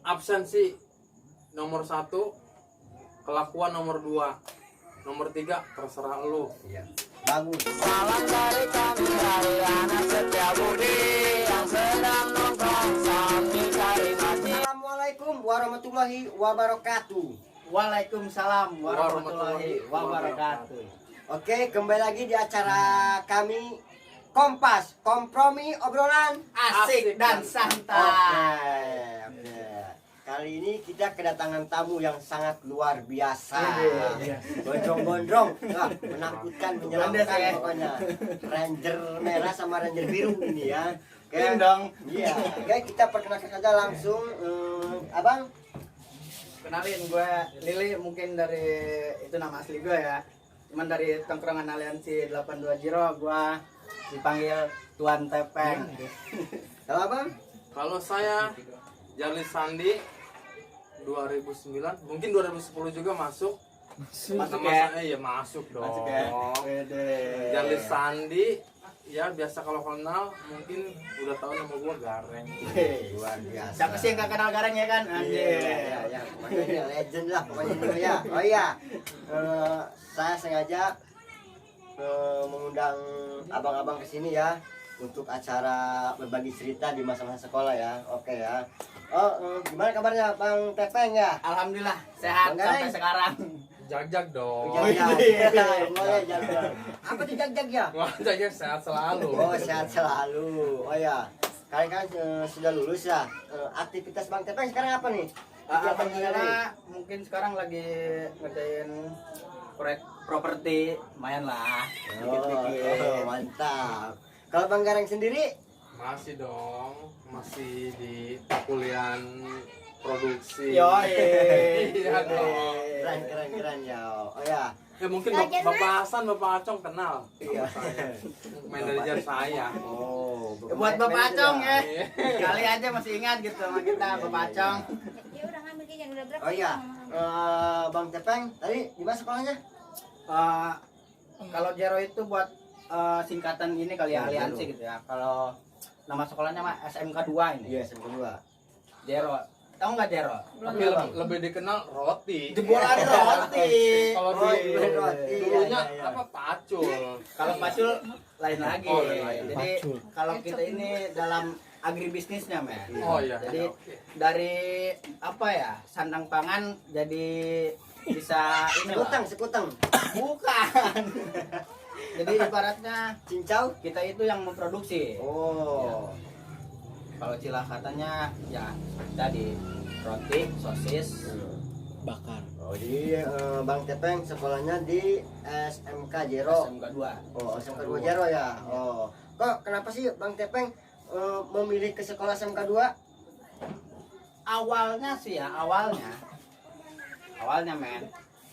absensi nomor 1, kelakuan nomor 2, nomor 3 terserah lu. Iya. Bagus. Salam dari kami dari anak setia budi yang sedang nongkrong sambil cari mati. Assalamualaikum warahmatullahi wabarakatuh. Waalaikumsalam warahmatullahi wabarakatuh. Oke, kembali lagi di acara kami Kompas, kompromi obrolan Asik dan Oke, santai. oke. Kali ini kita kedatangan tamu yang sangat luar biasa. Iya. Gondrong-gondrong, wah, menakutkan, menyeramkan Landas, ya. pokoknya. Ranger merah sama Ranger biru ini ya. Oke. Dong. Iya, oke, kita perkenalkan saja langsung Abang. Kenalin gue Lili, mungkin dari itu nama asli gue ya. Cuman dari tongkrongan Aliansi 820 gue dipanggil Tuan Tepeng. Kalau Abang? Kalau saya Jarlis Sandi 2009, mungkin 2010 juga masuk. Masuk Nama ya? saya ya masuk dong. Masuk ya? Wede. Jarlis Sandi, ya biasa kalau kenal mungkin udah tahu nama gua Gareng. Luar biasa. Siapa sih yang gak kenal Gareng ya kan? Anjir. Iya, makanya legend lah pokoknya dulu ya. Oh iya, saya sengaja mengundang abang-abang ke sini ya untuk acara berbagi cerita di masa-masa sekolah ya. Oke ya. Oh, gimana kabarnya Bang Tepeng ya? Alhamdulillah sehat Bang Gareng? sampai sekarang. Jag-jag dong. Jag-jag. Boleh jag-jag. Apa tuh jag-jag ya? Wah, jag-jag sehat selalu. Oh, sehat selalu. Oh ya. Kalian kan sudah lulus ya. Aktivitas Bang Tepeng sekarang apa nih? Kegiatan Alhamdulillah mungkin sekarang lagi ngerjain proyek properti, lumayan lah. Oh, mantap. Kalau Bang Gareng sendiri? Masih dong, masih di kuliah produksi. Iya dong. Keren ya. Oh ya. Ya mungkin Bapak Hasan, Bapak Acong kenal Iya. sama saya. Manajer saya. Oh, Ya, buat Bapak Acong ya. Iya. Kali aja masih ingat gitu sama kita Bapak Acong. Ya udah ngambil jajan udah berapa? Oh iya. Bang Tepeng tadi di mana sekolahnya? Kalau Jero itu buat singkatan ini kali ya, Oh, aliansi Jero. gitu ya. Kalau nama sekolahnya mah SMK 2 ini. Iya, SMK 2. Jero. Tahu nggak Jero? Tapi lebih dikenal roti. Jebolan roti. Kalau Oh, di jebolan roti. dulunya Iya, iya. apa pacul. Kalau pacul lain lagi. Oh, lain. Jadi kalau kita ini dalam agribisnisnya, men. Oh iya. Jadi Oke. dari apa ya? Sandang pangan jadi bisa ini lah. Sekutang. Bukan. Jadi ibaratnya Cincau. kita itu yang memproduksi. Oh. Kalau istilah katanya ya tadi roti, sosis, Bakar. Oh, jadi Bang Tepeng sekolahnya di SMK Jero. SMK 2. Oh, SMK 2 Jero ya. Oh. Kok kenapa sih Bang Tepeng memilih ke sekolah SMK 2? Awalnya sih ya, awalnya men.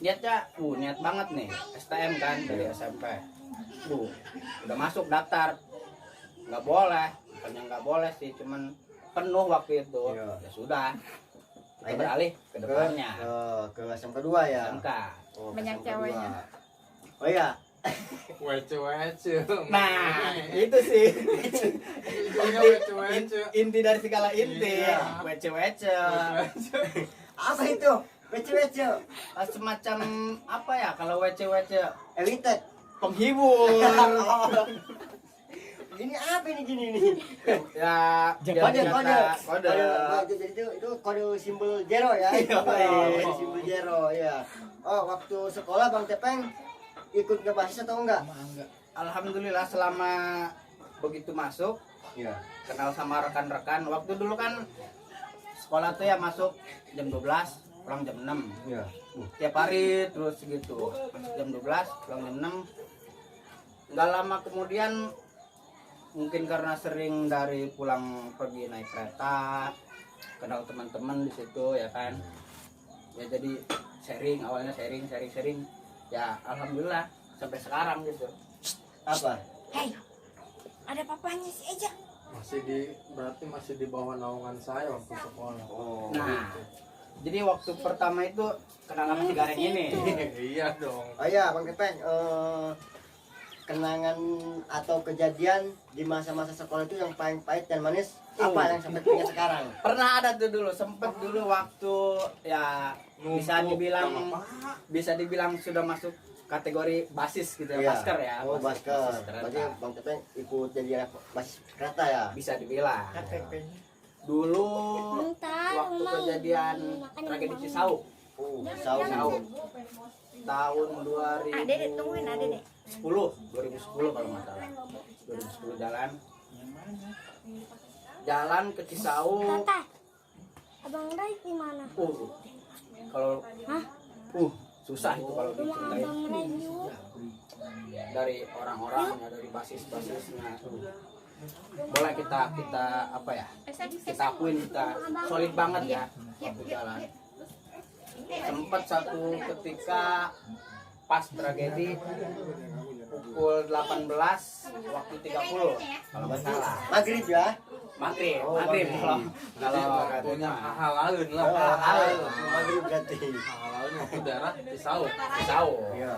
Niatnya, niat banget nih. STM kan dari SMP. Udah masuk daftar. Nggak boleh, bukannya nggak boleh sih, cuman penuh waktu itu. Iya. Ya sudah. Kita Akhirnya beralih ke depannya. Ke SMK 2 ya. SMK. Oh, Banyak SMK 2. ceweknya. Oh iya. Wece-wece. Nah, itu sih. Judulnya wece-wece. Inti dari segala inti. Iya. Wece-wece. Apa itu? Wece-wece. Semacam apa ya kalau wece-wece? Elite. Penghibur. Gini apa ini gini nih? Ya, Kode. kode. Jadi itu kode simbol Jero ya. Iya. Kode simbol Jero ya. Oh, waktu sekolah Bang Tepeng ikut ngebahas atau enggak? Alhamdulillah selama begitu masuk Iya. kenal sama rekan-rekan. Waktu dulu kan sekolah tuh ya masuk jam 12, pulang jam 6. Iya. Tiap hari terus gitu. Masuk jam 12, pulang jam 6. Nggak lama kemudian mungkin karena sering dari pulang pergi naik kereta, kenal teman-teman di situ ya kan. Ya jadi sharing, awalnya sharing. Ya alhamdulillah sampai sekarang gitu. Apa? Hei, ada papanya si Eja. Berarti masih di bawah naungan saya waktu sekolah. Oh. Nah, jadi waktu pertama itu kenal sama si Gareng ini. Iya dong. Oh iya, Bang Tepeng. kenangan atau kejadian di masa-masa sekolah itu yang paling pahit dan manis apa yang sampai punya sekarang? Pernah ada tuh dulu, sempet dulu waktu ya bisa dibilang sudah masuk kategori basis gitu ya, Iya. basker ya. Oh, basis basker. kereta. Berarti Bang Tepeng ikut jadi anak basis kereta ya? Bisa dibilang. Dulu Bentar, waktu Omang. kejadian Makan tragedi yang Cisauk Oh, Jangan, tahu. tahun Ade deh, tungguin Ade deh. 2010 kalau nggak salah. 2010 jalan ke Cisauk. Tata, Abang Rai di mana? Kalau Hah? susah itu kalau Rumah diceritain Abang Rai yuk. dari orang-orangnya, dari basisnya. Boleh kita apa ya? Kita akuin kita solid banget ya waktu jalan. Sempat satu ketika pas tragedi pukul 18 waktu 30 kalau nggak salah. Maghrib ya? Maghrib maghrib. kalau Waktunya halalan lah. Maghrib berarti. Halalan waktu daerah Cisauk. Iya.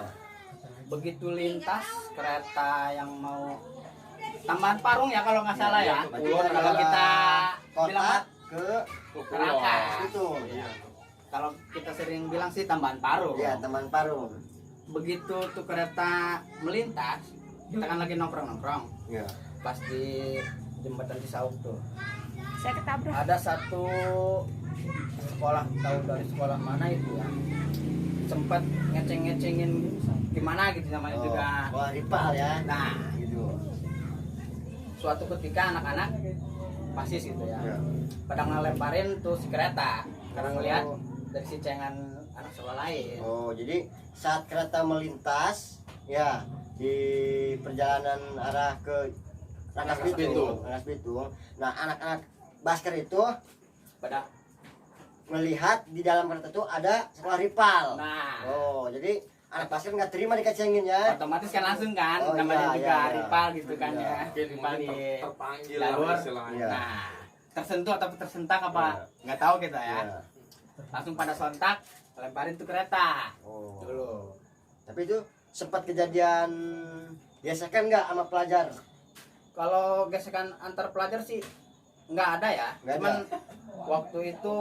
Begitu lintas kereta yang mau Tambahan Parung ya kalau nggak salah ya. Kulon Kalau kita bilang kota ke Neraka. itu. Kalau kita sering bilang sih Tambahan Parung. Iya, Taman Parung. Begitu tuh kereta melintas, kita kan lagi nongkrong-nongkrong. Iya. Pas di jembatan Cisauk tuh. Saya ketabrak. Ada satu sekolah, tahu dari sekolah mana itu ya. Sempat ngeceng-ngecengin gimana gitu namanya juga. Wah, rival ya. Nah, Gitu. suatu ketika anak-anak pasis gitu ya. Iya. Pada ngelemparin tuh si kereta karena ngelihat dari si cengan anak sekolah lain. Oh, jadi saat kereta melintas ya di perjalanan arah ke Rangkas Bitung. Nah, anak-anak basker itu Pada melihat di dalam kereta itu ada sekolah rival. nah Oh, jadi anak basker nggak terima dikacengin ya. otomatis kan langsung kan Oh, namanya iya, juga iya. rival gitu kan Iya. ya. Mungkin Rival di terpanggil jalur. lah istilahnya. Iya. Nah, tersentuh atau tersentak apa Iya. nggak tahu kita ya. Iya. Langsung pada sontak lemparin tuh kereta Oh. dulu. Tapi itu sempat kejadian biasakan nggak sama pelajar? Kalau gesekan antar pelajar sih nggak ada ya. Nggak Cuman waktu itu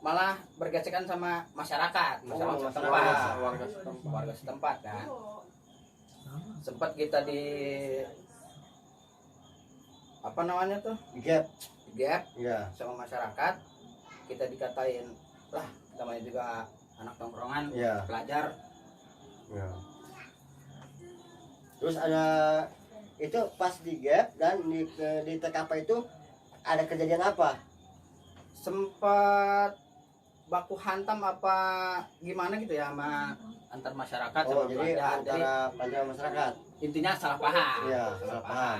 malah bergesekan sama masyarakat masyarakat setempat. Warga setempat. Warga setempat kan. Sempat kita di apa namanya tuh? Gap. Gap Iya. sama masyarakat. Kita dikatain lah namanya juga anak tongkrongan, Iya. pelajar. Ya. Terus ada itu pas di gap dan di TKP itu ada kejadian apa? Sempat baku hantam apa gimana gitu ya sama antar masyarakat Oh, sama jadi pelajar. Jadi antara pelajar dan masyarakat. intinya salah paham. Iya, salah paham.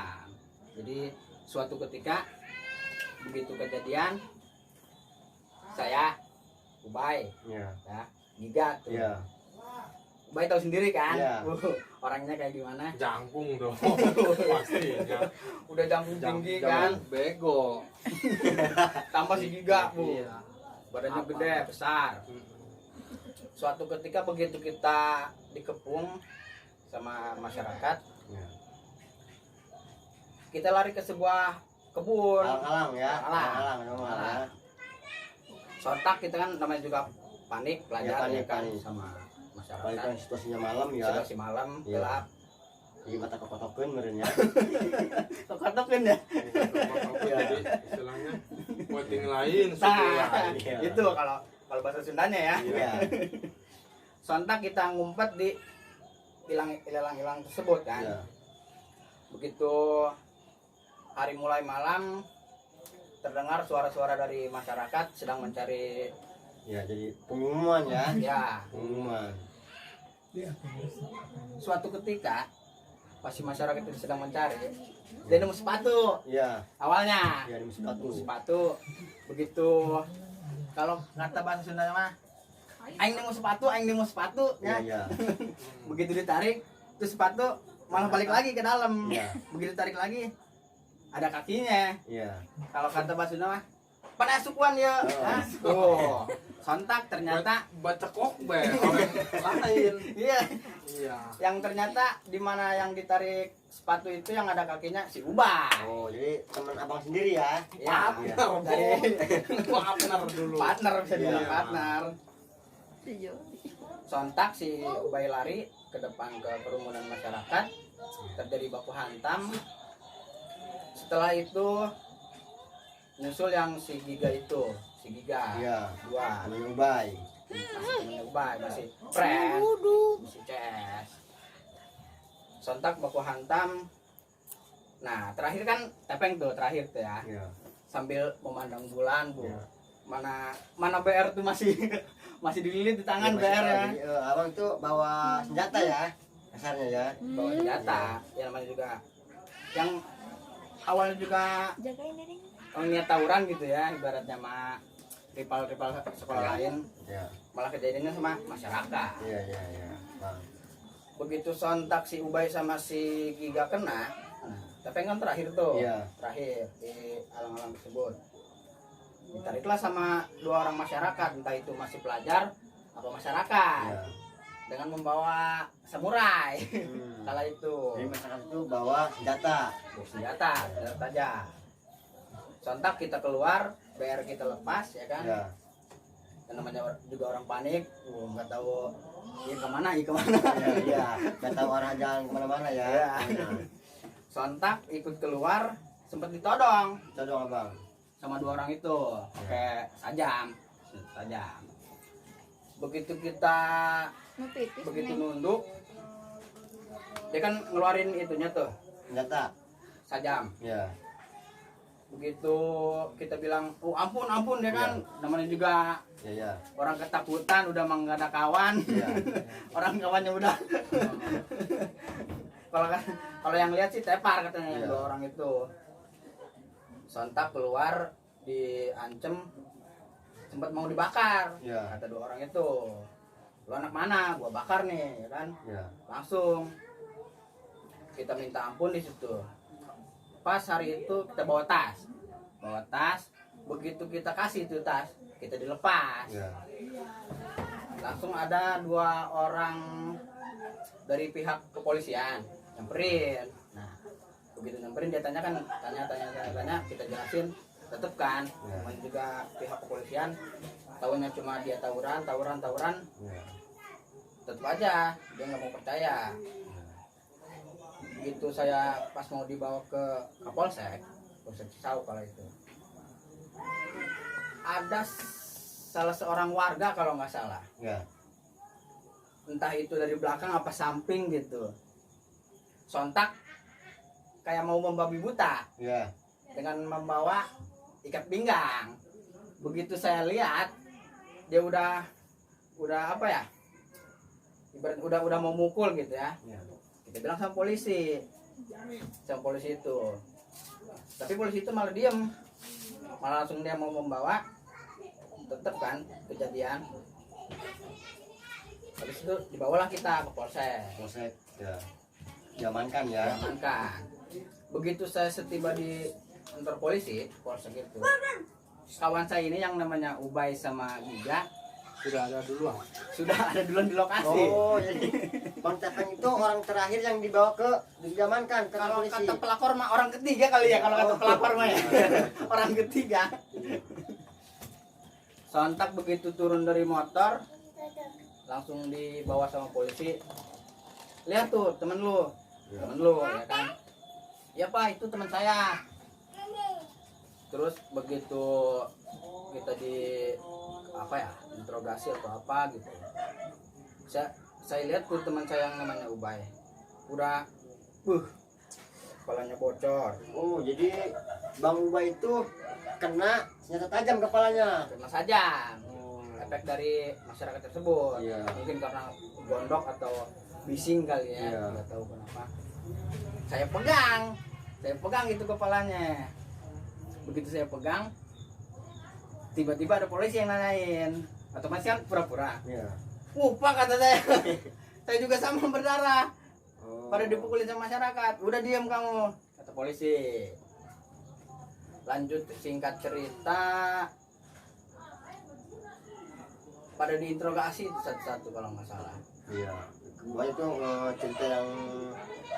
Jadi suatu ketika begitu kejadian saya Ubay Iya. ya Giga tuh. Iya. Ubay tahu sendiri kan. Iya. Orangnya kayak gimana? Jangkung dong. Pastinya. Udah jangkung tinggi kan. Bego. Tambah si Giga, Bu. Iya. Badannya Apa? gede, besar. Suatu ketika begitu kita dikepung sama masyarakat, Iya. kita lari ke sebuah kebun. Alang-alang ya. Alang-alang. Alang normal ya. Sontak kita kan namanya juga panik, pelajar panik, ya kan panik. sama Apalagi kan masyarakat. situasinya malam ya. Situasi malam Iya. gelap. Jadi mata kepotokeun meureun ya. Kekotokin ya. Iya. Jadi istilahnya puting lain, Nah, suku lain. Iya. itu kalau bahasa Sundanya ya. Iya. Sontak kita ngumpet di hilang tersebut kan. Iya. Begitu hari mulai malam terdengar suara-suara dari masyarakat sedang mencari Ya, jadi pengumuman ya. ya. Pengumuman. Suatu ketika pas si masyarakat itu sedang mencari, dia nemu sepatu Iya. awalnya. Ya, di sepatu. Sepatu begitu kalau kata bahasa Sunda mah aing nemu sepatu Iya, ya. iya. Begitu ditarik tuh sepatu malah balik lagi ke dalam. Iya. Begitu tarik lagi ada kakinya. Iya. Kalau kata bahasa Sunda mah pada sukuan ya. Oh. Hah? Tuh. Sontak ternyata baca kok be orang lain. iya, Iya. yang ternyata di mana yang ditarik sepatu itu yang ada kakinya si Ubay. Oh, jadi teman abang sendiri ya? Ya, Partner, dari partner dulu. partner bisa dibilang Iya. partner. Sontak si Ubay lari ke depan ke kerumunan masyarakat, terjadi baku hantam. Setelah itu nyusul yang si Giga itu, si Giga. Iya. Dua. Temen Ubay. Masih temennya Ubay, masih friend, masih CS. Sontak baku hantam. Nah, terakhir kan tepeng tuh, terakhir tuh ya. Iya. Sambil memandang bulan, Bu. Iya. Mana BR tuh masih masih dililit di tangan Iya, BR ya. jadi, abang itu bawa senjata ya, kasarnya ya. Bawa senjata, ya namanya juga yang awalnya juga Jagain diri. niat tawuran gitu ya, ibaratnya sama rival-rival sekolah lain, Iya. malah kejadiannya sama masyarakat. Iya, iya, iya. Bang. Begitu sontak si Ubay sama si Giga kena, tapi kan terakhir tuh, Iya. terakhir di alang-alang tersebut ditariklah sama dua orang masyarakat, entah itu masih pelajar apa masyarakat, Iya. dengan membawa samurai. Hmm. Kala itu Jadi masyarakat itu bawa senjata. senjata aja. Sontak kita keluar, BR kita lepas ya kan. Iya. Dan namanya juga orang panik, nggak tahu iya kemana, iya kemana. Iya, iya. Gak tahu arah jalan kemana-mana ya. Iya. Nah, Sontak ikut keluar, sempat ditodong itu dong abang. sama dua orang itu pakai sajam. Begitu kita Nupipis. begitu nunduk, dia kan ngeluarin itunya tuh Senjata. sajam. Iya. Begitu kita bilang, oh ampun ya kan, namanya juga Iya, iya. orang ketakutan, udah mah nggak ada kawan. Iya. Orang kawannya udah kalau yang lihat sih tepar katanya yang Iya. dua orang itu. Sontak keluar diancem, sempat mau dibakar. Iya. Kata dua orang itu, lu anak mana, gua bakar nih ya kan. Iya. Langsung kita minta ampun di situ. Pas hari itu kita bawa tas, begitu kita kasih itu tas, kita dilepas. Iya. Langsung ada dua orang dari pihak kepolisian nyamperin. Nah, begitu nyamperin dia tanya, kita jelasin, tetep kan. Ya. Namanya juga pihak kepolisian, tahunya cuma dia tawuran, Iya. tetep aja dia nggak mau percaya. Begitu saya pas mau dibawa ke Kapolsek Cisau kalau itu, ada salah seorang warga kalau nggak salah, Iya. entah itu dari belakang apa samping gitu, sontak kayak mau membabi buta Iya. dengan membawa ikat pinggang. Begitu saya lihat dia udah apa ya, ibarat udah mau mukul gitu ya, Iya. kita bilang sama polisi itu, tapi polisi itu malah diem, malah langsung dia mau membawa. Tetep kan kejadian, habis itu dibawalah kita ke polsek, Polsek. Ya. Diamankan ya. diamankan. Begitu saya setiba di kantor polisi polsek itu, kawan saya ini yang namanya Ubay sama Giga Sudah ada duluan. sudah ada duluan di lokasi. Oh, jadi Bang Tepeng itu orang terakhir yang dibawa ke diamankan ke Kalau polisi. kata pelapor mah orang ketiga kali ya, kalau kata pelapor mah ya. Orang ketiga. Sontak begitu turun dari motor, langsung dibawa sama polisi. Lihat tuh temen lu ya kan. Ya Pak, itu teman saya. Terus begitu kita di apa ya, interogasi atau apa gitu. Saya lihat tuh teman saya yang namanya Ubay. Udah kepalanya bocor, Oh, jadi Bang Ubay itu kena senjata tajam kepalanya. kena saja. Efek dari masyarakat tersebut. Iya. Mungkin karena gondok atau bising kali ya, Iya. nggak tahu kenapa. Saya pegang itu kepalanya. Begitu saya pegang, tiba-tiba ada polisi yang nanyain, otomatis kan pura-pura. Iya. Pak, kata saya. Saya juga sama berdarah. Oh. Pada dipukulin sama masyarakat. Udah diam kamu, kata polisi. Lanjut singkat cerita, pada diinterogasi itu satu-satu kalau nggak salah. Iya. Pokoknya itu cerita yang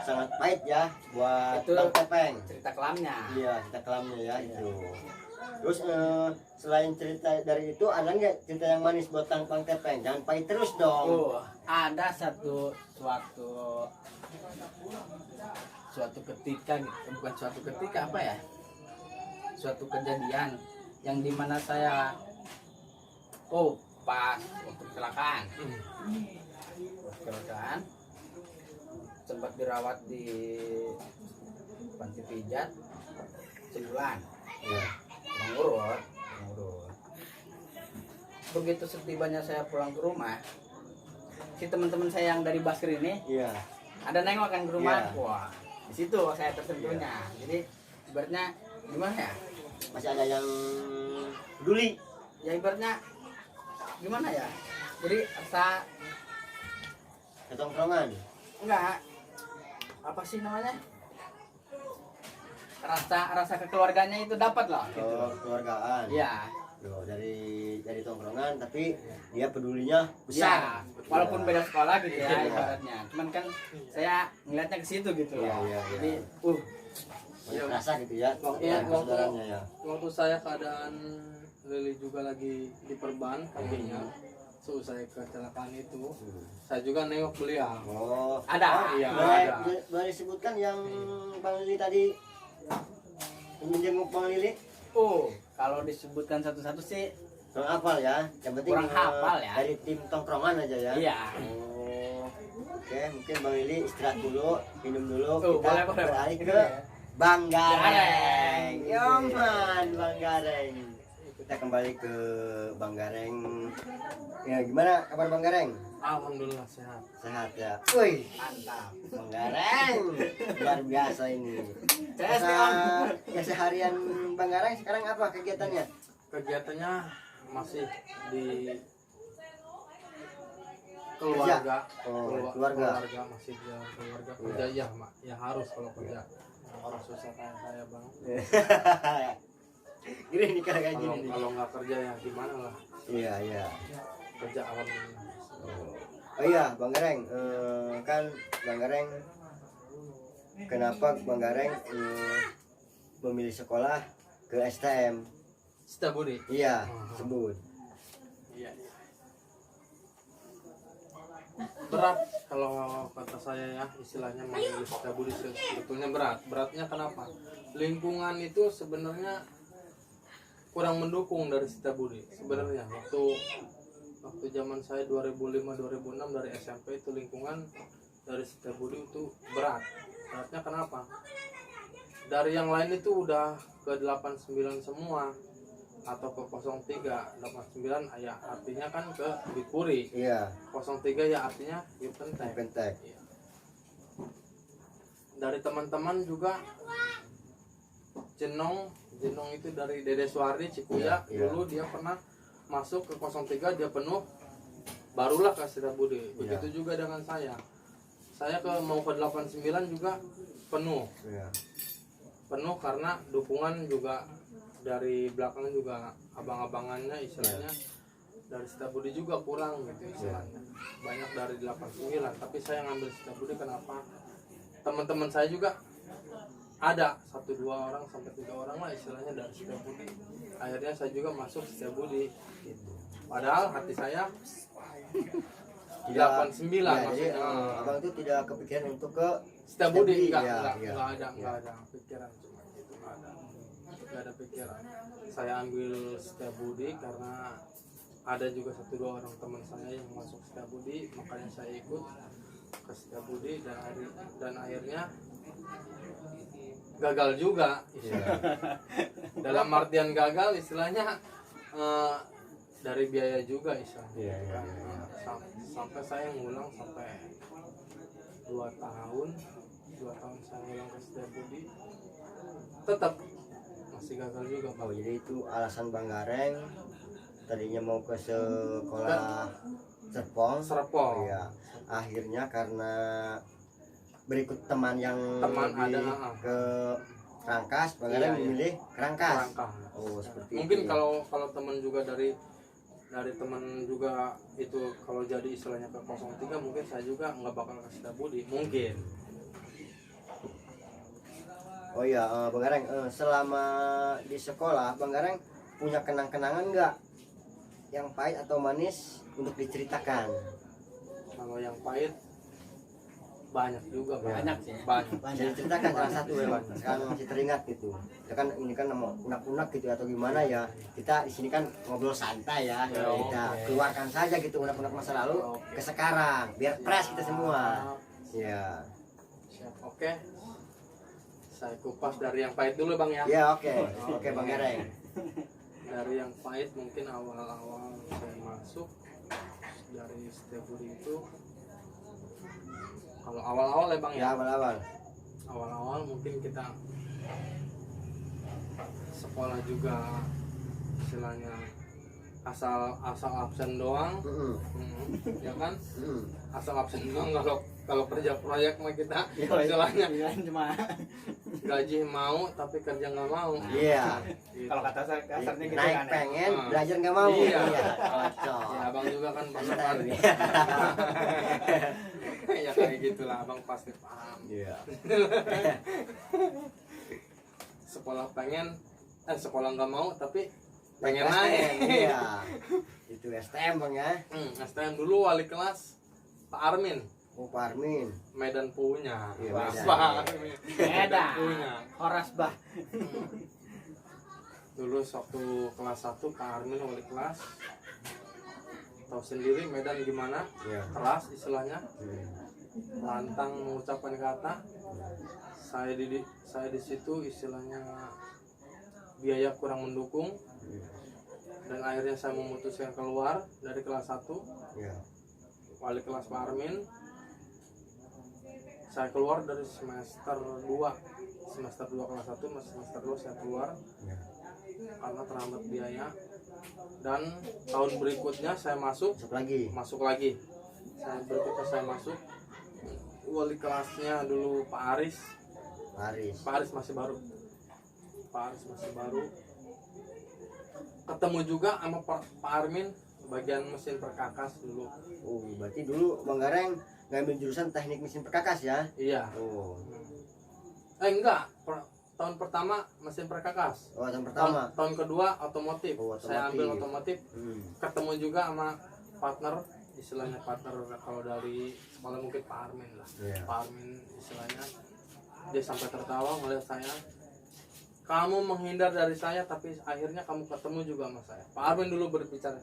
sangat pahit ya buat Itu Bang Tepeng. cerita kelamnya. Iya, cerita kelamnya ya Iya. itu. Terus selain cerita dari itu ada nggak cerita yang manis buat Bang Tepeng? Jangan pahit terus dong. Oh, ada suatu ketika, bukan suatu ketika apa ya? Suatu kejadian yang dimana saya pas waktu kecelakaan. Kecelakaan sempat dirawat di panti pijat sebulan. Iya. Mengurut. Begitu setibanya saya pulang ke rumah, si teman-teman saya yang dari Basir ini Iya. ada nengok kan ke rumah. Iya. Wah, di situ saya tersentuhnya. Jadi ibaratnya gimana ya? Masih ada yang peduli. Ya ibaratnya gimana ya? Jadi rasa Ketongkrongan. enggak apa sih namanya? Rasa kekeluarganya itu dapat loh gitu. Keluargaan. Iya. Loh, dari tongkrongan tapi dia pedulinya besar. Iya, walaupun beda sekolah gitu ya Iya. ibaratnya. Cuman kan saya ngeliatnya ke situ gitu Iya, loh. iya, iya. Jadi Banyak rasa gitu ya. Iya, Saudaranya ya. Waktu saya keadaan Lili juga lagi diperban kakinya, selesai kecelakaan itu, saya juga nengok beliau. Oh. ada. Iya, Boleh, ada. boleh disebutkan yang Bang Lili tadi menjenguk Bang Lili? Kalau disebutkan satu-satu sih Kurang hafal ya. Yang penting Kurang hafal ya. dari tim tongkrongan aja ya. iya. Oh. Oke, mungkin Bang Lili istirahat dulu, minum dulu. boleh. Kita beralih ke Bang Gareng. Yoman, Bang Gareng. Kita kembali ke Bang Gareng. Ya, gimana kabar Bang Gareng? Alhamdulillah sehat. Sehat ya. Wih, Mantap. Bang Gareng. Luar biasa ini. Keseharian Bang Gareng sekarang apa kegiatannya? Kegiatannya masih di keluarga. Oh, keluarga. Masih di keluarga. Kerja ya, Mak. Ya harus kalau kerja. Orang susah kayak saya, Bang. Gini nih kayak gini nih. Kalau nggak kerja ya gimana lah. Iya, iya. Kerja alhamdulillah. Oh iya, Bang Gareng, kan Bang Gareng, kenapa Bang Gareng memilih sekolah ke STM? Setiabudi. Iya, sebut. Iya. Berat kalau kata saya ya, istilahnya memilih Setiabudi sebetulnya berat. Beratnya kenapa? Lingkungan itu sebenarnya kurang mendukung dari Setiabudi. Sebenarnya waktu zaman saya 2005-2006 dari SMP itu lingkungan dari Setiabudi itu berat. Beratnya kenapa? Dari yang lain itu udah ke 89 semua atau ke 03, 89 ya artinya kan ke Bipuri. Iya, 03 ya artinya Yupentek. Pentek. Iya. Dari teman-teman juga Jenong itu dari Dede Suardi Cikuya. Iya. Dulu dia pernah masuk ke 03, dia penuh, barulah ke Setiabudi. Begitu juga dengan saya mau ke 89 juga penuh Iya. karena dukungan juga dari belakang juga abang-abangannya istilahnya dari Setiabudi juga kurang gitu istilahnya. Banyak dari 89 tapi saya ngambil Setiabudi kenapa? Teman-teman saya juga ada 1-2 orang sampai 3 orang lah istilahnya dari Setiabudi. Akhirnya saya juga masuk Setiabudi gitu. Padahal hati saya 89 Ya, maksudnya. jadi abang itu tidak kepikiran untuk ke Setiabudi ya, enggak ya. ada pikiran cuma gitu, enggak ada pikiran. Saya ambil Setiabudi karena ada juga 1-2 orang teman saya yang masuk Setiabudi, makanya saya ikut ke Setiabudi dan akhirnya gagal juga istilahnya. Dalam artian gagal istilahnya dari biaya juga istilahnya. Iya, iya, Kan, iya. sampai saya ngulang sampai 2 tahun saya ngulang ke Setiabudi tetap masih gagal juga, Pak. Oh, jadi itu alasan Bang Gareng tadinya mau ke sekolah Serpong. Serpong. Iya. Akhirnya karena berikut teman yang Teman lebih ada, ke Rangkas, Bang Iya, Gareng iya. memilih Rangkas. Kerangka. Oh, seperti Mungkin itu. kalau teman juga dari dari teman juga itu kalau jadi istilahnya ke 03 mungkin saya juga nggak bakal ke Setiabudi mungkin. Oh iya, Bang Gareng, selama di sekolah Bang Gareng punya kenang-kenangan nggak yang pahit atau manis untuk diceritakan? Kalau yang pahit banyak juga Bang. Banyak sih. Banyak. Jadi ceritakan salah satu ya, sekarang masih teringat gitu. Ya kan ini kan nama unak-unak gitu atau gimana ya. Kita di sini kan ngobrol santai ya. Ya, Kita keluarkan saja gitu unak-unak masa lalu ke sekarang biar fresh kita semua. Ya. Siap, oke. Saya kupas dari yang pahit dulu Bang ya. Ya oke. Oke Bang Gareng. Dari yang pahit mungkin awal-awal saya masuk dari Setiabudi itu, kalau awal-awal ya Bang Ya ya, awal-awal. awal-awal mungkin kita sekolah juga istilahnya asal absen doang. Ya kan, asal absen doang. Kalau kerja proyek mah kita istilahnya cuma gaji mau tapi kerja nggak mau. Iya. Gitu. kalau kata saya kasarnya gitu Naik kan. pengen, Ah. belajar nggak mau. Iya. Cocok. Ya abang juga kan pernah Pasti. ya kayak gitulah abang pasti paham. Iya. Sekolah nggak mau tapi pengen STM, naik. Iya. Itu STM Bang ya. STM dulu wali kelas Pak Armin, Oh Pak Armin. Medan punya. Iya, Wah, Medan. Pak Armin. Beda. punya. Horas bah. Dulu waktu kelas 1 Pak Armin wali kelas. Tahu sendiri Medan gimana? Iya. Keras istilahnya. Lantang mengucapkan kata. Saya di situ istilahnya biaya kurang mendukung dan akhirnya saya memutuskan keluar dari kelas 1 Iya. wali kelas Pak Armin. Saya keluar dari semester 2 kelas 1 semester 2 saya keluar Iya. karena terhambat biaya, dan tahun berikutnya saya masuk lagi. Saya masuk wali kelasnya dulu Pak Aris. Pak Aris masih baru. Ketemu juga sama Pak Armin bagian mesin perkakas dulu. Oh, berarti dulu Bang Gareng ngambil jurusan teknik mesin perkakas ya? Iya. Oh. Enggak. Tahun pertama mesin perkakas. Oh, tahun pertama. Tahun kedua otomotif. Oh, Saya ambil otomotif. Hmm. Ketemu juga sama partner, istilahnya partner kalau dari sekolah mungkin Pak Armin lah. Iya. Pak Armin istilahnya dia sampai tertawa melihat saya. Kamu menghindar dari saya tapi akhirnya kamu ketemu juga sama saya. Pak Armin dulu berbicara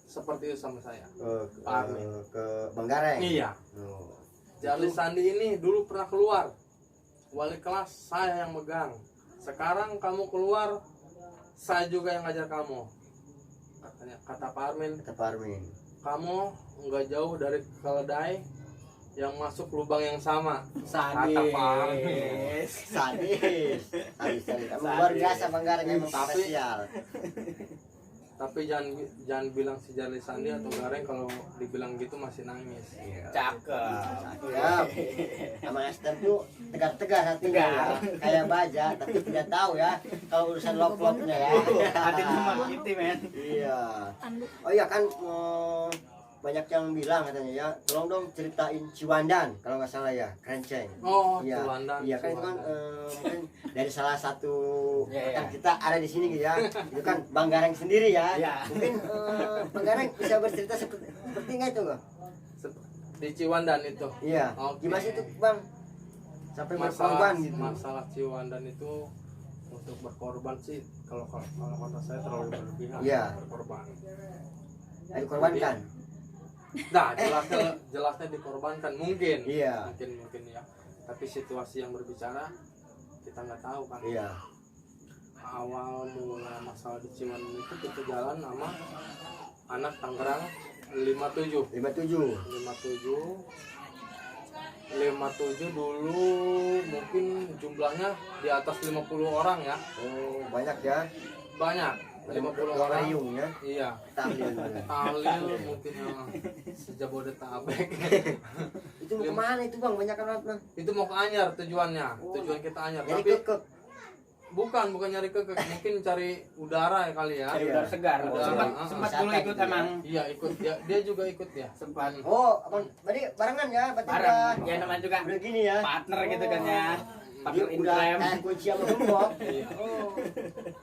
seperti itu sama saya. Pak Armin. Ke Bang Gareng. Iya. Oh. Jarli Sandi ini dulu pernah keluar. Wali kelas saya yang megang. Sekarang kamu keluar, saya juga yang ngajar kamu. Kata Pak Armin, kamu nggak jauh dari keledai yang masuk lubang yang sama. Kata Pak Armin. Sadis. Emang luar biasa Bang Gareng, emang Tapi- spesial. Tapi jangan bilang si Jarli Sandi atau Gareng kalau dibilang gitu masih nangis. Cakep. Ya. Emang STM tuh tegar-tegar hatinya ya. Kayak baja, tapi tidak tahu ya kalau urusan love-love-nya ya. Hati cuma gitu men. Iya. Anduk. Oh iya kan banyak yang bilang katanya ya, tolong dong ceritain Ciwandan kalau nggak salah ya, Kerenceng. Oh, Iya. Ciwandan. Iya kan itu kan mungkin dari salah satu Iya, kan iya. kita ada di sini gitu ya. Itu kan Bang Gareng sendiri ya. Iya. Mungkin Bang Gareng bisa bercerita seperti nggak itu nggak? Di Ciwandan itu. Iya. Oke. Gimana sih itu Bang? Sampai berkorban gitu. Masalah Ciwandan itu untuk berkorban sih kalau kata saya terlalu berlebihan. Iya. Berkorban. Dikorbankan. Nah, jelasnya dikorbankan mungkin. Iya. Mungkin ya. Tapi situasi yang berbicara kita nggak tahu kan. Iya. Awal mula masalah di Ciwandan itu kita jalan sama anak Tangerang 57 dulu, mungkin jumlahnya di atas 50 orang ya. Oh, banyak ya. Banyak 50 orang. Riung ya. Iya. Tahlil. Tahlil mungkin sejabodetabek. Itu mau kemana itu Bang? Banyak banget Bang. Itu mau ke Anyar tujuannya. Tujuan kita Anyar. Jadi Tapi ke bukan nyari kekeh, mungkin cari udara ya kali ya. Cari udara segar. Udara, Sempat dulu wisata ikut gitu ya. emang. Iya ikut dia juga ikut ya. Sempat Oh, abang, berarti barengan ya, berarti bareng. Ya namanya juga udah gini ya. partner gitu kan ya. Dia Partner in udah crime. kayak kunci sama gembok. Iya. Oh,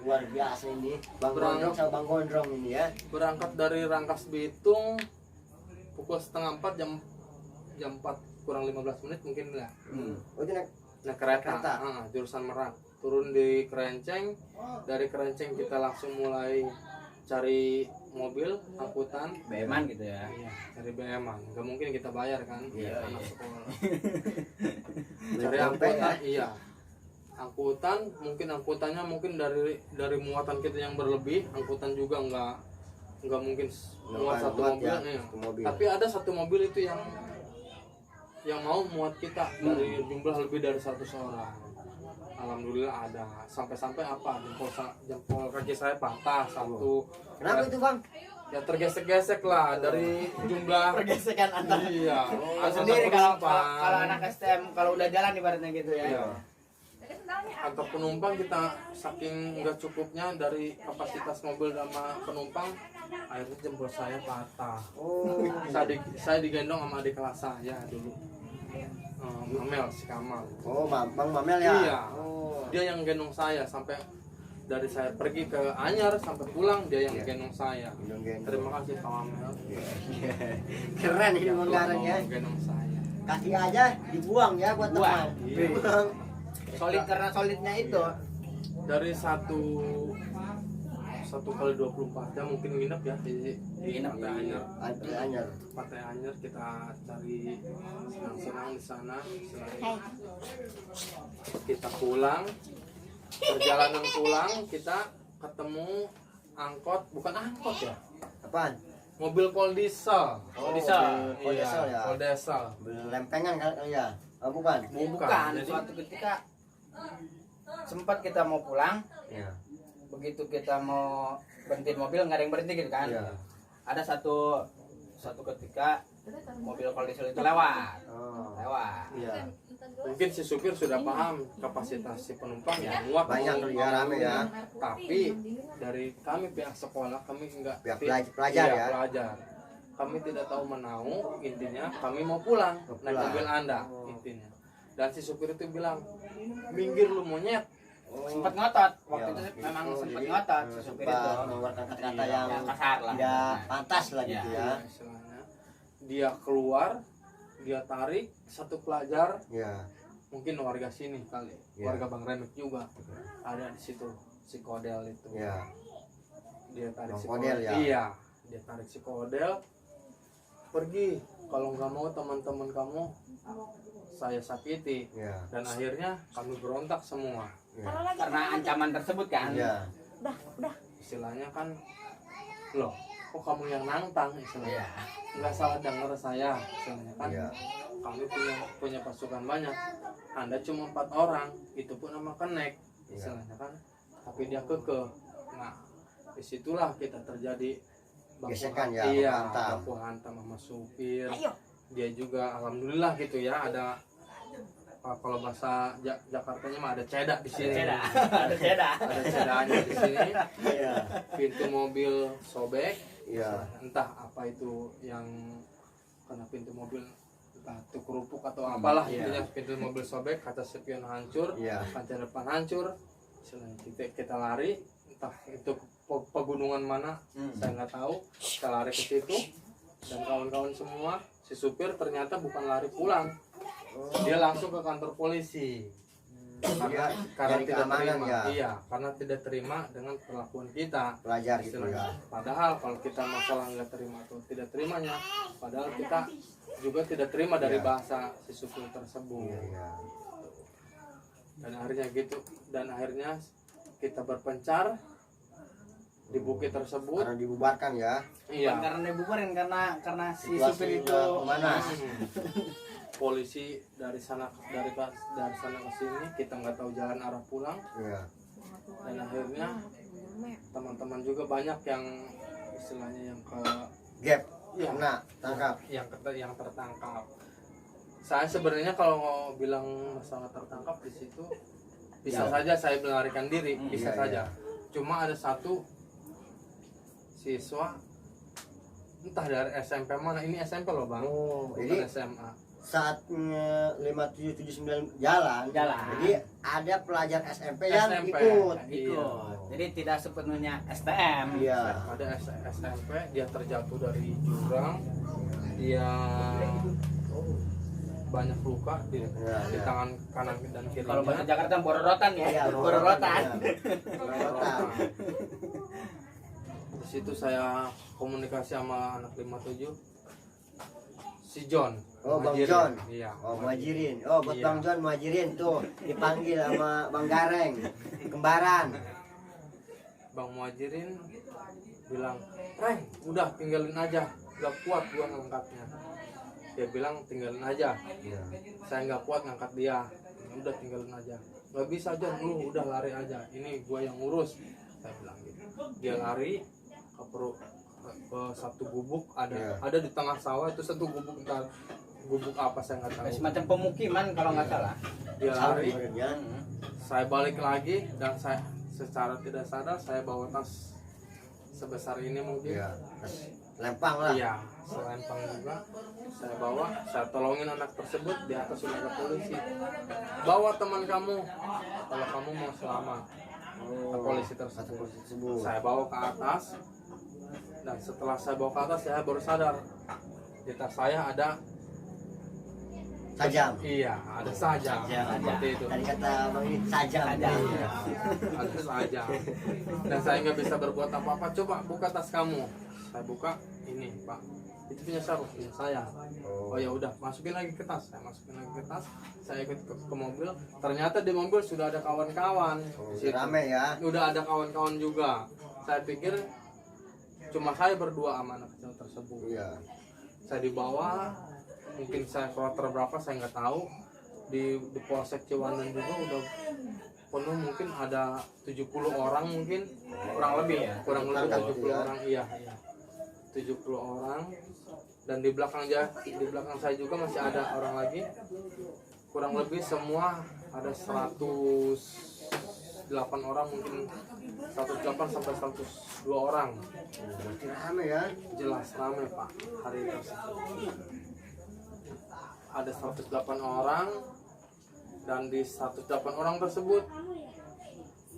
luar biasa ini, Bang Berang- Gondrong sama Bang Gondrong ini ya. Berangkat dari Rangkas Bitung pukul setengah 4 jam 4 kurang 15 menit mungkin lah. Oh, itu naik Naik kereta, Kereta. jurusan Merak. Turun di Kerenceng, dari Kerenceng kita langsung mulai cari mobil angkutan. Beman gitu ya. Iya, cari BM-an. Nggak mungkin kita bayar kan? Iya, Anak iya. sekolah. Beli Cari dompet angkutan, iya. Angkutan, angkutannya mungkin dari muatan kita yang berlebih, angkutan juga nggak mungkin muat satu muat mobil, ya, iya. satu mobil. Tapi ada satu mobil itu yang mau muat kita dari jumlah lebih dari 100 orang. Alhamdulillah ada. Sampai-sampai apa? Jempol kaki saya patah satu. Kenapa itu, Bang? Ya tergesek-gesek lah dari jumlah. Pergesekan antar. Iya. Tahu sendiri kalau anak STM kalau udah jalan ibaratnya gitu ya. Iya. Antar penumpang kita saking nggak cukupnya dari kapasitas mobil sama penumpang, akhirnya jempol saya patah. Oh, Saya digendong sama adik kelas saya dulu. Mamel si Kamal. oh, Bang Mamel ya. Iya. Oh. Dia yang gendong saya sampai dari saya pergi ke Anyar sampai pulang dia yang Iya. gendong saya. Gendong-gendong. Terima kasih Pak Mamel. Keren ini Bang ya. Gendong saya. Kaki aja dibuang ya buat Buang. teman. Iya. Dibuang. Solid karena solidnya itu. Dari satu kali 24 jam mungkin nginep ya di Nginep. Pantai Anyar. Anyar. Pantai Anyar kita cari senang-senang di sana. Selain Hai. kita pulang, perjalanan pulang kita ketemu angkot, bukan angkot ya, Apaan? mobil Koldiesel. Diesel. Oh, Iya, diesel ya. Koldiesel. Lempengan kali ya. Oh, bukan. Bukan. Jadi- Suatu ketika sempat kita mau pulang, Iya. begitu kita mau berhentiin mobil nggak ada yang berhenti gitu kan. Iya. Ada satu ketika mobil diesel itu lewat. Oh. Lewat. Iya. Mungkin si supir sudah paham kapasitas si penumpang ya muat Banyak mau- ya, rame ya. Tapi dari kami pihak sekolah kami enggak Pihak pelajar iya, ya. pelajar. Kami tidak tahu menau, intinya kami mau pulang Mau naik pulang. mobil Anda intinya. Dan si supir itu bilang, "Minggir lu monyet." Sempat ngotot. Waktu Iya. itu memang Oh, sempat jadi, ngotot si supir itu. sempat mengeluarkan kata-kata Iya. yang Ya, kasar lah. tidak pantas lah Iya. gitu ya. Istilahnya. Dia keluar, dia tarik satu pelajar, Iya. mungkin warga sini kali, Iya. warga Bang Remek juga ada di situ si Kodel itu. Iya. Dia tarik Bang si Kodel ya? Iya, dia tarik si Kodel pergi. Kalau nggak mau teman-teman kamu saya sakiti. Iya. Dan akhirnya kami berontak semua. Iya. Karena ancaman tersebut kan. Iya. Istilahnya kan, loh, kok kamu yang nantang istilahnya. Iya. Nggak salah dengar saya istilahnya kan. Iya. Kami punya pasukan banyak. Anda cuma 4 orang, itu pun sama kenek istilahnya kan. Tapi dia kekeh. Nah, disitulah kita terjadi Gesekan ya, iya, baku hantam. baku hantam sama supir. Ayo. Dia juga alhamdulillah gitu ya, ada kalau bahasa Jakartanya mah ada cedak di sini. Ceda. Ada ceda. Ada cedaknya di sini. Iya. Pintu mobil sobek. Iya. Entah apa itu yang kena pintu mobil, entah itu kerupuk atau apalah, Iya. intinya pintu mobil sobek, kaca spion hancur, Iya. kaca depan hancur. Istilahnya kita lari, entah itu pegunungan mana, saya nggak tahu. Kita lari ke situ dan kawan-kawan semua. Si supir ternyata bukan lari pulang, dia langsung ke kantor polisi. Dia Karena cari tidak keamanan terima, ya. iya, karena tidak terima dengan perlakuan kita. Pelajar gitu Istilahnya. ya. Padahal kalau kita masalah nggak terima atau tidak terimanya, padahal kita juga tidak terima dari Iya. bahasa si supir tersebut. Iya. Iya. Dan akhirnya gitu, dan akhirnya kita berpencar di bukit tersebut. Karena dibubarkan ya. Iya. Bukan karena dibubarin karena si Situasi supir itu udah memanas. Polisi dari sana ke sini, kita nggak tahu jalan arah pulang. Iya. Dan akhirnya teman-teman juga banyak yang istilahnya yang ke Gap. Iya. Kena. Tangkap. yang tertangkap. Saya sebenarnya kalau mau bilang masalah tertangkap di situ Bisa saja saya melarikan diri, bisa Iya, saja. iya. Cuma ada satu siswa entah dari SMP mana, ini SMP loh bang, Oh, bukan jadi SMA. saat 5779 jalan, jadi ada pelajar SMP yang SMP. ikut. Ikut. Jadi tidak sepenuhnya STM. Iya. Ada SMP, dia terjatuh dari jurang, dia banyak luka di Iya. tangan kanan dan kirinya. Kalau bahasa Jakarta bororotan ya. Iya, Bororotan. Bororotan. Di situ saya komunikasi sama anak 57, si John. Oh, Bang Muhajirin. John. Iya. Oh, Muhajirin. Oh, buat Iya. Bang John Muhajirin tuh dipanggil sama Bang Gareng, kembaran. Bang Muhajirin bilang, Reng, udah tinggalin aja, gak kuat gua ngangkatnya. Dia bilang tinggalin aja, saya nggak kuat ngangkat dia. Udah tinggalin aja. Nggak bisa John, lu udah lari aja. Ini gua yang urus. Saya bilang gitu. Dia lari ke satu gubuk, ada di tengah sawah itu satu gubuk, entah gubuk apa saya nggak tahu. Semacam pemukiman kalau nggak salah. Dia lari, Ya. saya balik lagi dan saya secara tidak sadar saya bawa tas sebesar ini mungkin. Iya. Terus lempang lah. Iya, selempang juga. Saya bawa, saya tolongin anak tersebut, di atas sudah ada polisi. Bawa teman kamu, kalau kamu mau selamat. Ke polisi tersebut. Saya bawa ke atas, dan setelah saya bawa ke atas, saya baru sadar di tas saya ada Sajam. iya, ada sajam. Seperti itu. Tadi kata Bang ini sajam. Iya, ada sajam. Dan saya nggak bisa berbuat apa-apa. Coba buka tas kamu. Saya buka, ini Pak. Itu punya siapa? Punya saya. Oh ya udah, masukin lagi ke tas. Saya masukin lagi ke tas. Saya ikut ke mobil. Ternyata di mobil sudah ada kawan-kawan. Situ. Rame ya. Udah ada kawan-kawan juga. Saya pikir cuma saya berdua sama anak kecil tersebut. Iya. Saya dibawa, mungkin saya kloter berapa saya nggak tahu. Di Polsek Ciwandan juga udah penuh, mungkin ada 70 orang mungkin, kurang lebih 70 orang, iya 70 orang. Dan di belakang saya juga masih ada orang lagi, kurang lebih semua ada 108 orang, mungkin 108 sampai 102 orang. Berarti rame ya. Jelas ramai Pak hari tersebut. Ada 108 orang, dan di 108 orang tersebut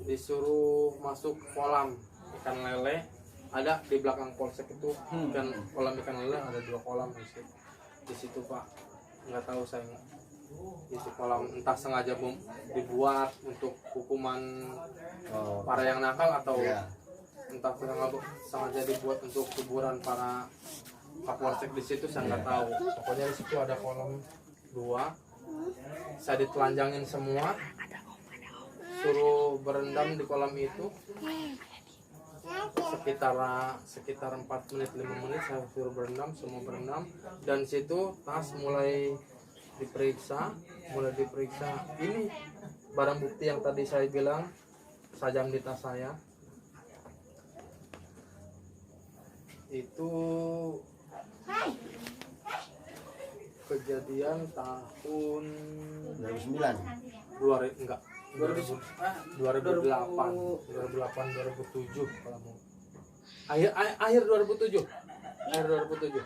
disuruh masuk kolam ikan lele. Ada di belakang polsek itu kolam ikan lele, ada 2 kolam di situ Pak. Nggak tahu saya, itu kolam entah sengaja dibuat untuk hukuman para yang nakal atau entah sengaja dibuat untuk hiburan para kapolsek di situ, saya nggak tahu. Pokoknya di situ ada kolam 2, saya ditelanjangin semua, suruh berendam di kolam itu sekitar 4 menit 5 menit saya suruh berendam, semua berendam. Dan situ tas mulai diperiksa. Ini barang bukti yang tadi saya bilang, sajam di tas saya itu kejadian tahun 2009. 2007 kalau mau. Akhir 2007. 2008.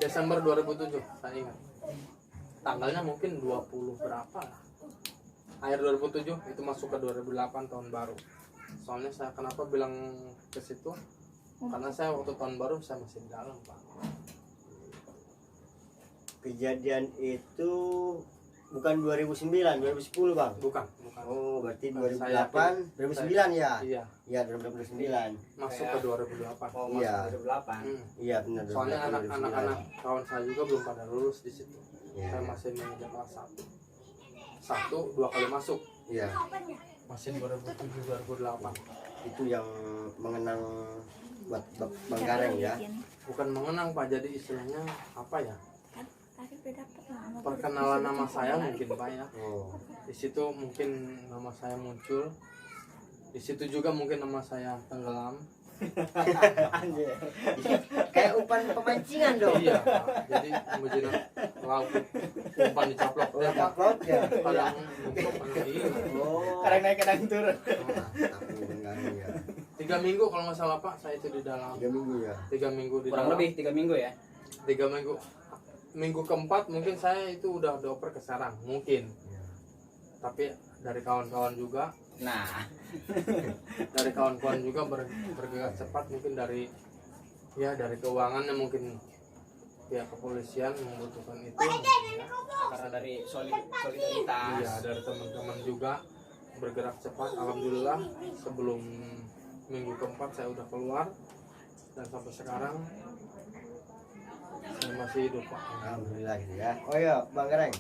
Desember 2007 saya ingat. Tanggalnya mungkin 20 berapa lah. Akhir 2007 itu masuk ke 2008 tahun baru. Soalnya saya kenapa bilang ke situ? Karena saya waktu tahun baru saya masih di dalam, Pak. Kejadian itu bukan 2009, 2010 Bang. Bukan. Oh, berarti Saya 2008, 2009 ya? Iya, Iya, 2009. masuk ke 2008. Oh, Iya. masuk 2008. Iya, benar. Soalnya 2008, anak-anak kawan saya juga belum pada lulus di situ. Iya. Saya masih mengejar kelas 1, 2 kali masuk. Iya. Masih 2007 2008. Itu yang mengenang buat Bang Gareng ya. Bukan mengenang Pak, jadi istilahnya apa ya? Tadi udah dapet lah. Perkenalan nama saya mungkin Pak ya. Oh. Di situ mungkin nama saya muncul. Di situ juga mungkin nama saya tenggelam. Anjir. Kayak umpan pemancingan dong. Iya Pak. Jadi imajinasi laut umpan dicaplok Oh, ya Pak. caplok ya. Kadang mentok kadang hilang. Oh. Kadang naik kadang turun. Aku mengganggu ya. 3 minggu kalau nggak salah Pak, saya itu di dalam. 3 minggu ya. 3 minggu di Kurang dalam. lebih 3 minggu ya. 3 minggu. Minggu keempat mungkin saya itu udah dioper ke sarang mungkin. Tapi dari kawan-kawan juga, Nah, dari kawan-kawan juga bergerak cepat mungkin dari keuangannya mungkin pihak kepolisian membutuhkan itu. Ya. karena dari solidaritas. Iya, dari teman-teman juga bergerak cepat. Alhamdulillah sebelum minggu keempat saya udah keluar dan sampai sekarang saya masih hidup Pak. Alhamdulillah gitu ya. Oh iya, Bang Gareng.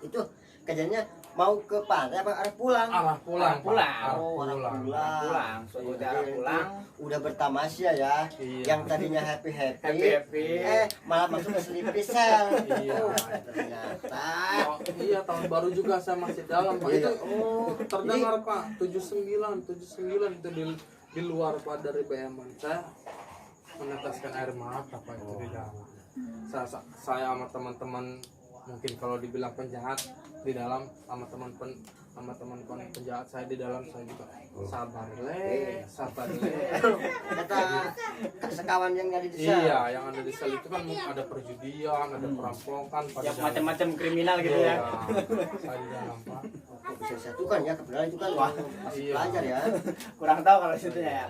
Itu kejadiannya mau ke pantai apa arah pulang? Arah pulang, Pak. Pulang. Arah Oh, arah pulang. pulang. Pulang, suatu Iya, arah itu pulang. Udah bertamasya ya. Iya. Yang tadinya happy Happy. malah masuk ke sleepy cell. Iya. Oh, ternyata. Oh, iya, tahun baru juga saya masih dalam Pak. Iya. Itu terdengar Pak 79 itu di luar Pak dari BM. Saya meneteskan air mata Pak itu di dalam. Saya sama teman-teman mungkin kalau dibilang penjahat di dalam sama teman-teman penjahat saya di dalam, saya juga sabar le. Kata sekawan yang ada di sel. Iya, yang ada di sel itu kan ada perjudian, ada perampokan, pada Yang dalam. macam-macam kriminal gitu Iya, ya. saya di dalam Pak. Kok bisa disatukan ya, kebenaran itu kan masih Iya. pelajar ya. Kurang tahu kalau situ ya.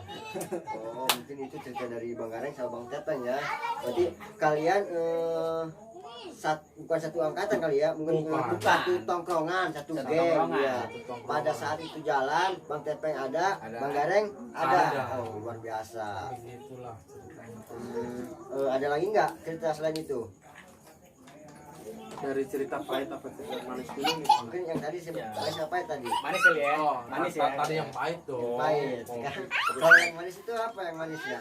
Oh, mungkin itu cerita dari Bang Gareng sama Bang Teten ya. Berarti kalian bukan satu angkatan kali ya, mungkin Bukan. satu tongkrongan, satu Satu geng tongkrongan. ya. Satu tongkrongan. Pada saat itu jalan, Bang Tepeng ada, Ada. Bang Gareng ada. Ada. Oh, luar biasa. Begitulah ceritanya. Ada lagi nggak cerita selain itu? Dari cerita pahit apa cerita manis dulu nih Pak? Mungkin yang tadi Ya. siapa ya tadi? Manis kali ya. Oh, Manis ya. tadi yang pahit dong. Pahit. Oh, Kan? Kalau yang manis itu apa yang manisnya?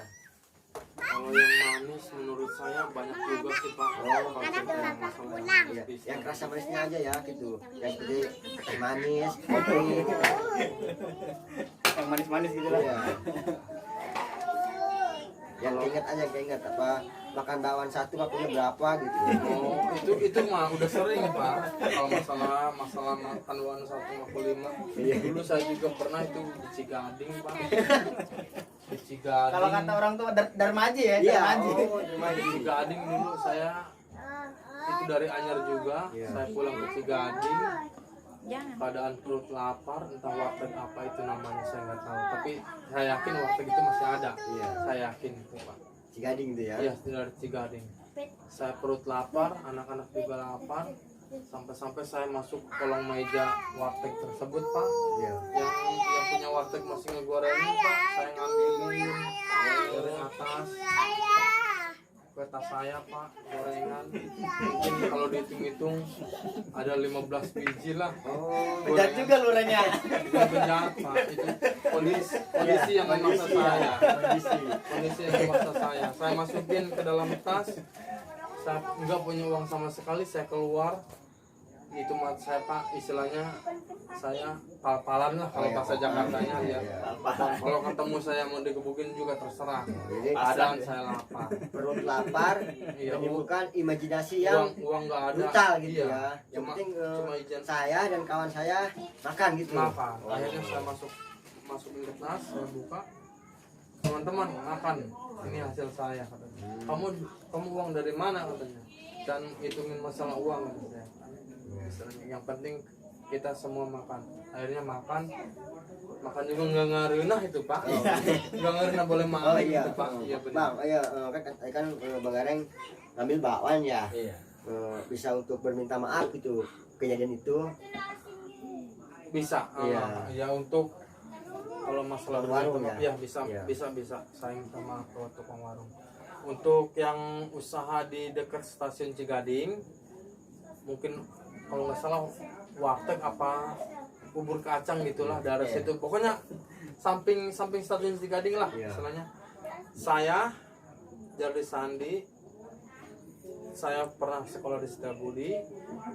kalau yang manis menurut saya banyak juga sih Pak. Kalau cerita yang masalah Iya, bisnis. yang kerasa manisnya aja ya gitu. Yang seperti teh manis, kopi gitu. Yang manis-manis gitu lah. Iya. Yang keinget apa makan bakwan satu waktunya berapa gitu. Oh, itu mah udah sering Pak. Kalau masalah makan wan 1,5. Iya. Dulu saya juga pernah itu di Cigading Pak. Di Cigading. Kalau kata orang tua Darmaji ya, Iya, Darmaji. oh, Di Cigading dulu saya itu dari Anyar juga. Iya. Saya pulang ke Cigading. Jangan. Keadaan perut lapar, entah warteg apa itu namanya saya nggak tahu. Tapi saya yakin warteg itu masih ada. Iya. Saya yakin itu Pak. Cigading tuh ya. Iya, dari Cigading. Saya perut lapar, anak-anak juga lapar. Sampai-sampai saya masuk kolong meja warteg tersebut Pak. Iya. Yang punya warteg masih ngegorengin Pak. Saya ngambilin dari atas ke tas saya Pak, gorengan. Mungkin kalau dihitung-hitung ada 15 biji lah. Oh, Bejat juga lurahnya. Bukan penjahat Pak, itu kondisi yang memaksa saya. Kondisi yang memaksa saya. Saya masukin ke dalam tas. Saya nggak punya uang sama sekali. Saya keluar. Itu mat saya Pak, istilahnya saya pal-palan lah kalau bahasa Jakartanya ya. Kalau ketemu saya mau digebukin juga terserah. Jadi Keadaan saya lapar. perut lapar Iya, menimbulkan imajinasi yang uang nggak ada. brutal gitu Iya. ya. Yang Cuma penting izin saya dan kawan saya makan gitu. makan. Oh. Akhirnya saya masukin ke tas, saya buka. Teman-teman makan. Ini hasil saya katanya. Kamu uang dari mana katanya? Dan hitungin masalah uang gitu saya. Yang penting kita semua makan. Akhirnya makan juga nggak ngerenah itu Pak. Nggak ngerenah boleh Oh makan iya, itu Pak. Iya Bang, benar. kan Bang Gareng ngambil bakwan ya. Iya. Bisa untuk berminta maaf gitu kejadian itu. Bisa. Iya. Ya untuk kalau masalah Warung berminta maaf, ya? ya bisa Iya. bisa saya minta maaf ke tukang warung. Untuk yang usaha di dekat stasiun Cigading, mungkin kalau nggak salah warteg apa bubur kacang gitulah dari Iya. situ. Pokoknya samping stasiun Cigading lah Iya. istilahnya. Saya Jardi Sandi saya pernah sekolah di Setiabudi,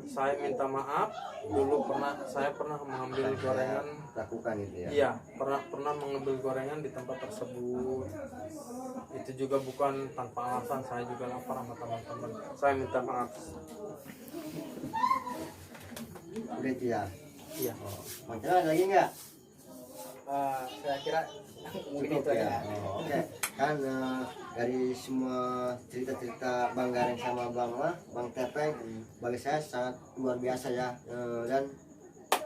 saya minta maaf dulu saya pernah mengambil gorengan. Lakukan itu ya. Iya, pernah mengambil gorengan di tempat tersebut. Itu juga bukan tanpa alasan, saya juga lapar sama teman-teman. Saya minta maaf. Udah itu ya. Iya. Oh. Macam ada lagi nggak? Saya kira mungkin itu Cukup ya. aja. Oh, oke. Kan dari semua cerita-cerita Bang Gareng sama Bang Tepeng, bagi saya sangat luar biasa ya. Dan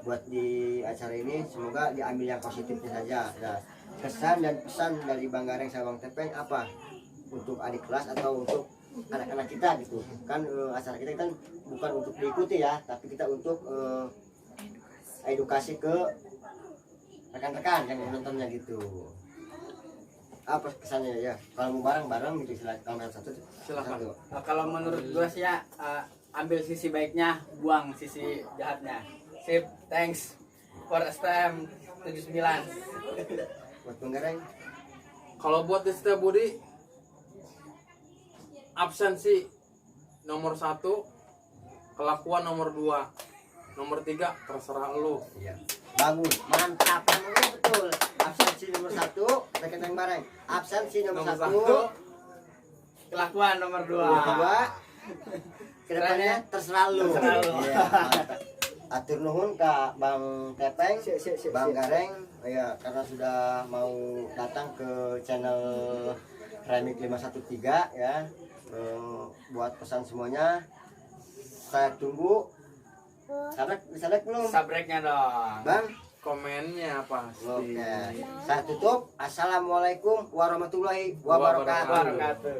buat di acara ini semoga diambil yang positifnya saja. Nah, kesan dan pesan dari Bang Gareng sama Bang Tepeng apa untuk adik kelas atau untuk anak-anak kita gitu kan. Acara kita kan bukan untuk diikuti ya, tapi kita untuk edukasi ke rekan-rekan yang menontonnya gitu. Apa kesannya ya? Kalau mau bareng-bareng gitu silakan. Kalau yang satu Silakan. satu. Kalau menurut gue sih ya, ambil sisi baiknya, buang sisi jahatnya. Sip, thanks for STM 79. Buat Bang Gareng Kalau buat di Setiabudi, absensi nomor 1, kelakuan nomor 2, nomor 3 terserah lu. iya. Bagus, mantap, kamu betul. Absensi nomor 1, rekan bareng. Absensi nomor 1, Kelakuan nomor 2. kedua, kedepannya terserah lu. Terserah lu. Iya, mantap. Atur nuhun Kak Bang Tepeng, Bang Gareng, ya karena sudah mau datang ke channel Remik 513 ya. Buat pesan semuanya, saya tunggu. Sabrek belum? Sabreknya dong. Bang, Komennya pasti. oke. Saya tutup. Assalamualaikum warahmatullahi wabarakatuh. Wabarakatuh.